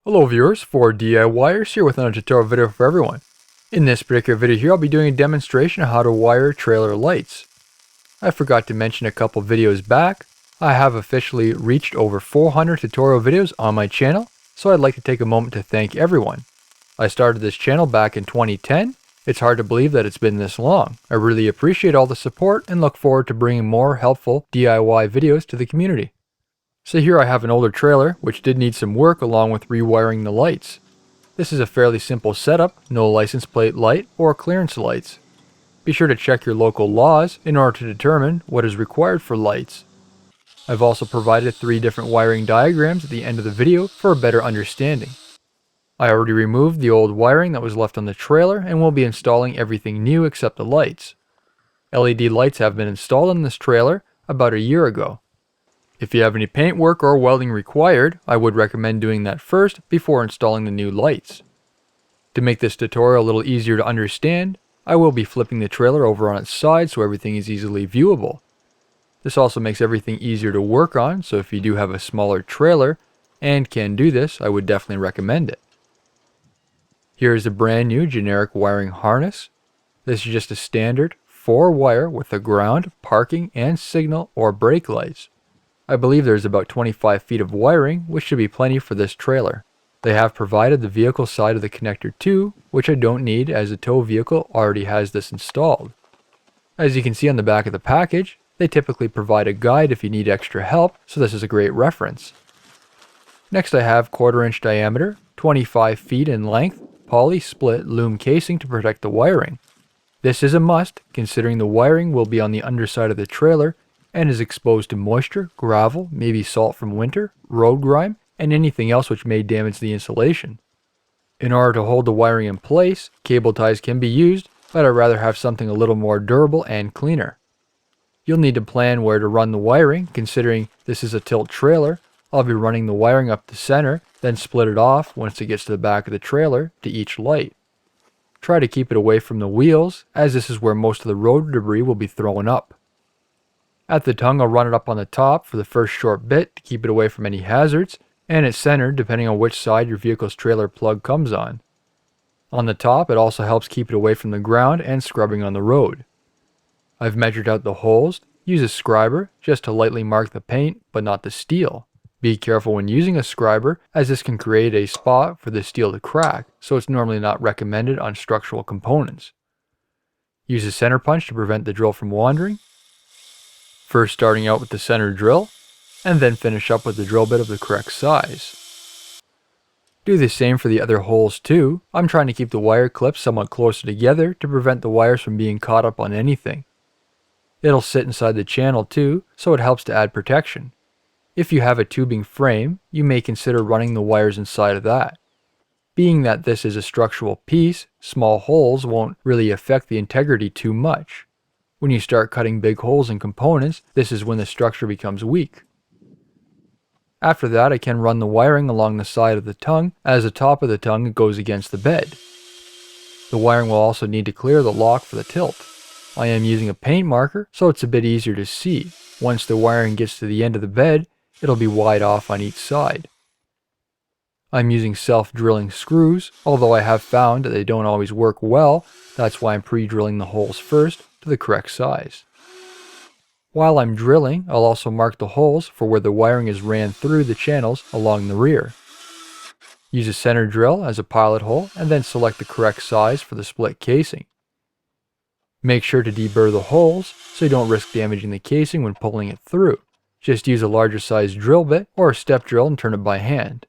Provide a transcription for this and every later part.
Hello viewers, 4DIYers here with another tutorial video for everyone. In this particular video here, I'll be doing a demonstration of how to wire trailer lights. I forgot to mention a couple videos back, I have officially reached over 400 tutorial videos on my channel, so I'd like to take a moment to thank everyone. I started this channel back in 2010. It's hard to believe that it's been this long. I really appreciate all the support and look forward to bringing more helpful DIY videos to the community. So here I have an older trailer, which did need some work along with rewiring the lights. This is a fairly simple setup, no license plate light or clearance lights. Be sure to check your local laws in order to determine what is required for lights. I've also provided 3 different wiring diagrams at the end of the video for a better understanding. I already removed the old wiring that was left on the trailer and will be installing everything new except the lights. LED lights have been installed in this trailer about a year ago. If you have any paint work or welding required, I would recommend doing that first before installing the new lights. To make this tutorial a little easier to understand, I will be flipping the trailer over on its side so everything is easily viewable. This also makes everything easier to work on, so if you do have a smaller trailer and can do this, I would definitely recommend it. Here is a brand new generic wiring harness. This is just a standard 4-wire with a ground, parking, and signal or brake lights. I believe there's about 25 feet of wiring, which should be plenty for this trailer. They have provided the vehicle side of the connector too, which I don't need as the tow vehicle already has this installed. As you can see on the back of the package, they typically provide a guide if you need extra help, so this is a great reference. Next I have 1/4 inch diameter, 25 feet in length, poly split loom casing to protect the wiring. This is a must, considering the wiring will be on the underside of the trailer and is exposed to moisture, gravel, maybe salt from winter, road grime, and anything else which may damage the insulation. In order to hold the wiring in place, cable ties can be used, but I'd rather have something a little more durable and cleaner. You'll need to plan where to run the wiring, considering this is a tilt trailer. I'll be running the wiring up the center, then split it off once it gets to the back of the trailer to each light. Try to keep it away from the wheels, as this is where most of the road debris will be thrown up. At the tongue, I'll run it up on the top for the first short bit to keep it away from any hazards, and it's centered depending on which side your vehicle's trailer plug comes on. On the top, it also helps keep it away from the ground and scrubbing on the road. I've measured out the holes. Use a scriber just to lightly mark the paint, but not the steel. Be careful when using a scriber, as this can create a spot for the steel to crack, so it's normally not recommended on structural components. Use a center punch to prevent the drill from wandering. First starting out with the center drill, and then finish up with the drill bit of the correct size. Do the same for the other holes too. I'm trying to keep the wire clips somewhat closer together to prevent the wires from being caught up on anything. It'll sit inside the channel too, so it helps to add protection. If you have a tubing frame, you may consider running the wires inside of that. Being that this is a structural piece, small holes won't really affect the integrity too much. When you start cutting big holes in components, this is when the structure becomes weak. After that, I can run the wiring along the side of the tongue, as the top of the tongue goes against the bed. The wiring will also need to clear the lock for the tilt. I am using a paint marker, so it's a bit easier to see. Once the wiring gets to the end of the bed, it'll be wide off on each side. I'm using self-drilling screws, although I have found that they don't always work well. That's why I'm pre-drilling the holes first to the correct size. While I'm drilling, I'll also mark the holes for where the wiring is ran through the channels along the rear. Use a center drill as a pilot hole and then select the correct size for the split casing. Make sure to deburr the holes so you don't risk damaging the casing when pulling it through. Just use a larger size drill bit or a step drill and turn it by hand.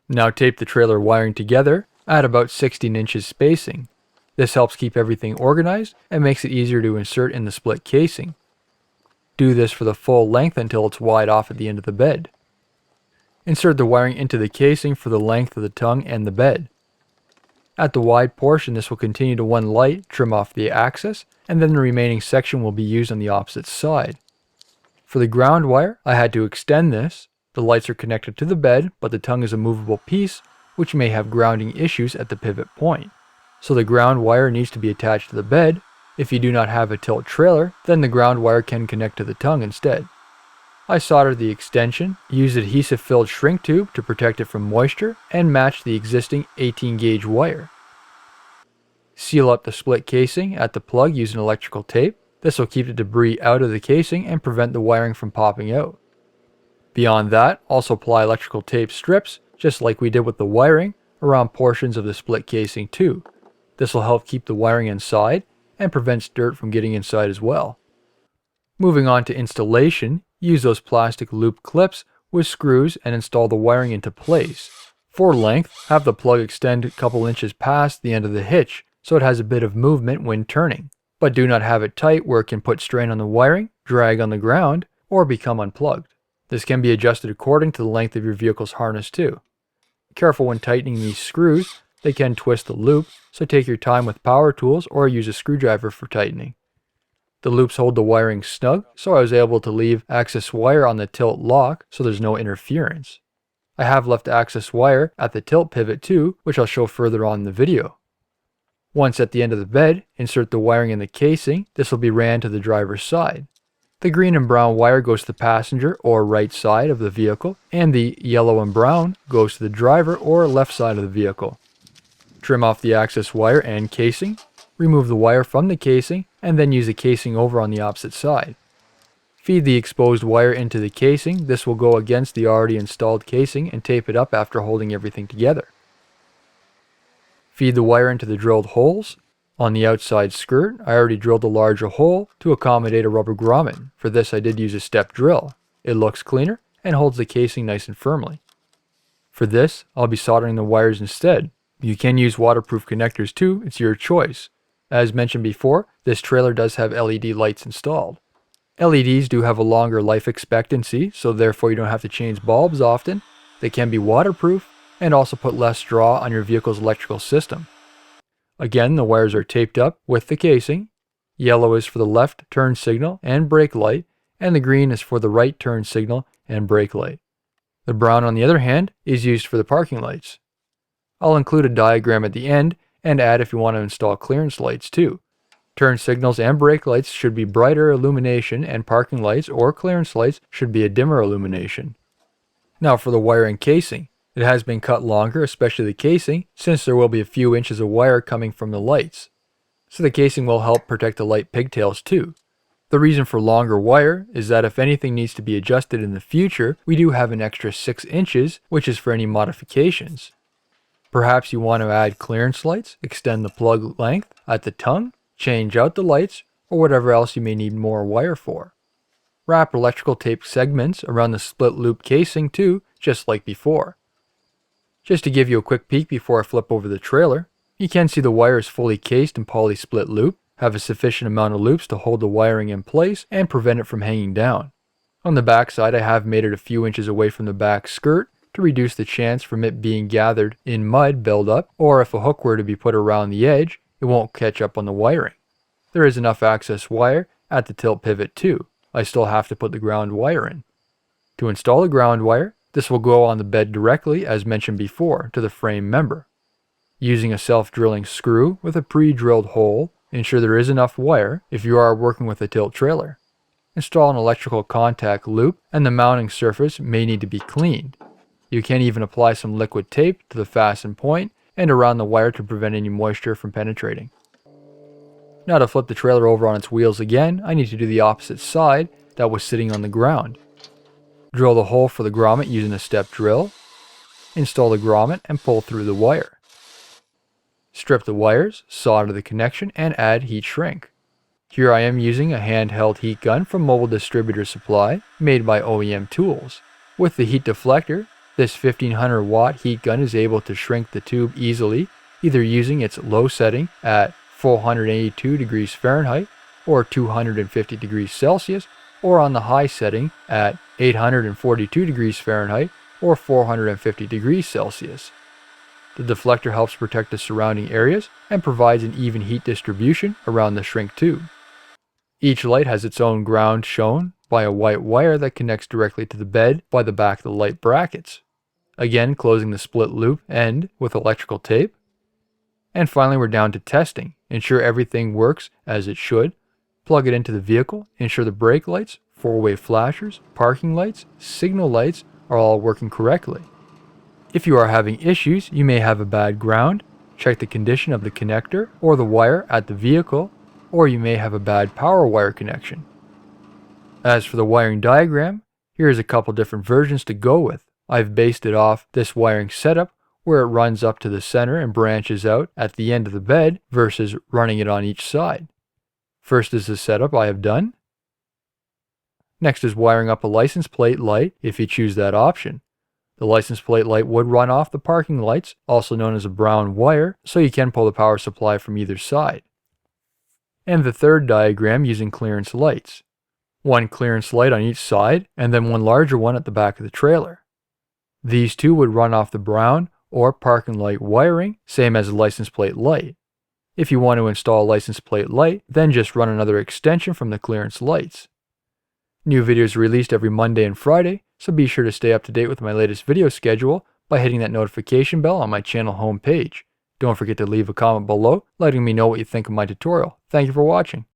Now tape the trailer wiring together at about 16 inches spacing. This helps keep everything organized and makes it easier to insert in the split casing. Do this for the full length until it's wide off at the end of the bed. Insert the wiring into the casing for the length of the tongue and the bed. At the wide portion, this will continue to one light, trim off the axis, and then the remaining section will be used on the opposite side. For the ground wire, I had to extend this. The lights are connected to the bed, but the tongue is a movable piece, which may have grounding issues at the pivot point. So the ground wire needs to be attached to the bed. If you do not have a tilt trailer, then the ground wire can connect to the tongue instead. I soldered the extension, used adhesive-filled shrink tube to protect it from moisture, and matched the existing 18-gauge wire. Seal up the split casing at the plug using electrical tape. This will keep the debris out of the casing and prevent the wiring from popping out. Beyond that, also apply electrical tape strips, just like we did with the wiring, around portions of the split casing too. This will help keep the wiring inside and prevents dirt from getting inside as well. Moving on to installation, use those plastic loop clips with screws and install the wiring into place. For length, have the plug extend a couple inches past the end of the hitch so it has a bit of movement when turning, but do not have it tight where it can put strain on the wiring, drag on the ground, or become unplugged. This can be adjusted according to the length of your vehicle's harness too. Careful when tightening these screws, they can twist the loop, so take your time with power tools or use a screwdriver for tightening. The loops hold the wiring snug, so I was able to leave access wire on the tilt lock so there's no interference. I have left access wire at the tilt pivot too, which I'll show further on in the video. Once at the end of the bed, insert the wiring in the casing. This will be ran to the driver's side. The green and brown wire goes to the passenger or right side of the vehicle, and the yellow and brown goes to the driver or left side of the vehicle. Trim off the access wire and casing. Remove the wire from the casing, and then use the casing over on the opposite side. Feed the exposed wire into the casing. This will go against the already installed casing and tape it up after holding everything together. Feed the wire into the drilled holes. On the outside skirt, I already drilled a larger hole to accommodate a rubber grommet. For this I did use a step drill. It looks cleaner and holds the casing nice and firmly. For this, I'll be soldering the wires instead. You can use waterproof connectors too, it's your choice. As mentioned before, this trailer does have LED lights installed. LEDs do have a longer life expectancy, so therefore you don't have to change bulbs often. They can be waterproof and also put less draw on your vehicle's electrical system. Again, the wires are taped up with the casing. Yellow is for the left turn signal and brake light, and the green is for the right turn signal and brake light. The brown, on the other hand, is used for the parking lights. I'll include a diagram at the end and add if you want to install clearance lights too. Turn signals and brake lights should be brighter illumination, and parking lights or clearance lights should be a dimmer illumination. Now for the wiring casing. It has been cut longer, especially the casing, since there will be a few inches of wire coming from the lights. So the casing will help protect the light pigtails too. The reason for longer wire is that if anything needs to be adjusted in the future, we do have an extra 6 inches, which is for any modifications. Perhaps you want to add clearance lights, extend the plug length at the tongue, change out the lights, or whatever else you may need more wire for. Wrap electrical tape segments around the split loop casing too, just like before. Just to give you a quick peek before I flip over the trailer, you can see the wire is fully cased in poly split loop, have a sufficient amount of loops to hold the wiring in place and prevent it from hanging down. On the back side, I have made it a few inches away from the back skirt to reduce the chance from it being gathered in mud buildup, or if a hook were to be put around the edge, it won't catch up on the wiring. There is enough access wire at the tilt pivot too. I still have to put the ground wire in. To install the ground wire, this will go on the bed directly, as mentioned before, to the frame member. Using a self-drilling screw with a pre-drilled hole, ensure there is enough wire if you are working with a tilt trailer. Install an electrical contact loop, and the mounting surface may need to be cleaned. You can even apply some liquid tape to the fasten point and around the wire to prevent any moisture from penetrating. Now to flip the trailer over on its wheels again, I need to do the opposite side that was sitting on the ground. Drill the hole for the grommet using a step drill. Install the grommet and pull through the wire. Strip the wires, solder the connection, and add heat shrink. Here I am using a handheld heat gun from Mobile Distributor Supply, made by OEM Tools. With the heat deflector, this 1500 watt heat gun is able to shrink the tube easily, either using its low setting at 482 degrees Fahrenheit or 250 degrees Celsius, or on the high setting at 842 degrees Fahrenheit or 450 degrees Celsius. The deflector helps protect the surrounding areas and provides an even heat distribution around the shrink tube. Each light has its own ground shown by a white wire that connects directly to the bed by the back of the light brackets. Again, closing the split loop end with electrical tape. And finally, we're down to testing. Ensure everything works as it should. Plug it into the vehicle. Ensure the brake lights, four-way flashers, parking lights, signal lights are all working correctly. If you are having issues, you may have a bad ground. Check the condition of the connector or the wire at the vehicle, or you may have a bad power wire connection. As for the wiring diagram, here's a couple different versions to go with. I've based it off this wiring setup where it runs up to the center and branches out at the end of the bed versus running it on each side. First is the setup I have done. Next is wiring up a license plate light if you choose that option. The license plate light would run off the parking lights, also known as a brown wire, so you can pull the power supply from either side. And the third diagram using clearance lights. One clearance light on each side, and then one larger one at the back of the trailer. These two would run off the brown or parking light wiring, same as a license plate light. If you want to install a license plate light, then just run another extension from the clearance lights. New videos are released every Monday and Friday, so be sure to stay up to date with my latest video schedule by hitting that notification bell on my channel homepage. Don't forget to leave a comment below letting me know what you think of my tutorial. Thank you for watching.